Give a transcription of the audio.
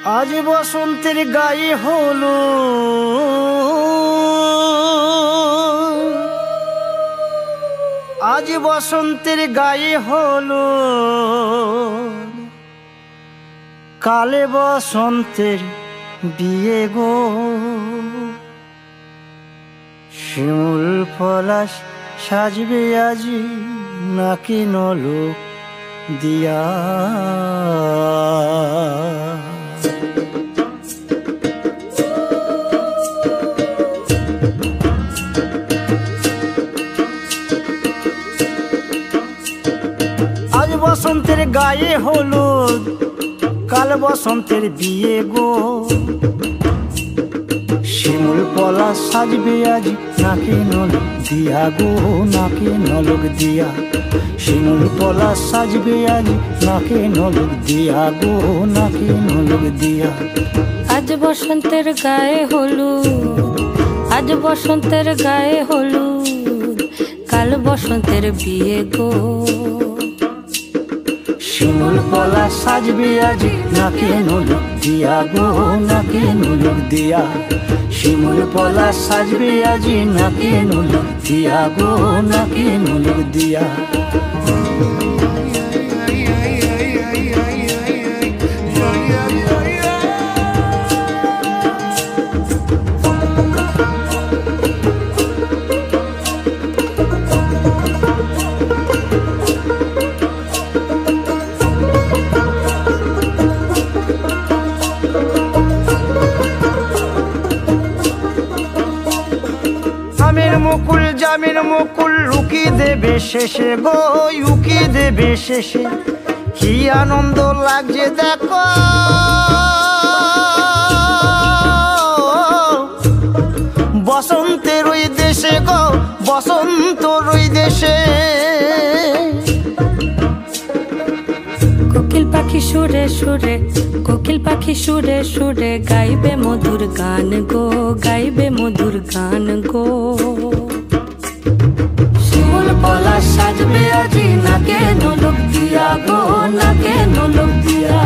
আজ বসন্তের গায়ে হলো আজ বসন্তের গায়ে হলো কালে বসন্তের বিয়ে গো। শিমুল পলাশ সাজবে আজি নাকি নলক দিয়া। আজ বসন্তের গায়ে হলুদ কাল বসন্তের বিয়ে গো। শিমুল পলাশ সাজবে আজি নাকি নলক দিয়া গো, নাকি নলক দিয়া। শিমুল পলাশ সাজবে আজি নাকি নলক দিয়া গো, নাকি নলক দিয়া। আজ বসন্তের গায়ে হলুদ আজ বসন্তের গায়ে হলুদ কাল বসন্তের বিয়ে গো। শিমুল পলাশ সাজবে আজি নাকি নলক দিয়া গো, নাকি নলক দিয়া। শিমুল পলাশ সাজবে আজি নাকি নলক দিয়া গো, নাকি নলক দিয়া। আমের মুকুল জামের মুকুল লুকি দেবে শেষে গো, লুকি দেবে শেষে। কি আনন্দ লাগছে দেখো বসন্তের ওই দেশে গো, বসন্তর ওই দেশে। কোকিল পাখি সুরে সুরে কোকিল পাখি সুরে সুরে গাইবে মধুর গান গো, গাইবে মধুর গান গো। শিমুল পলাশ সাজবে আজি নাকে নলক দিয়া গো, নাকে নলক দিয়া।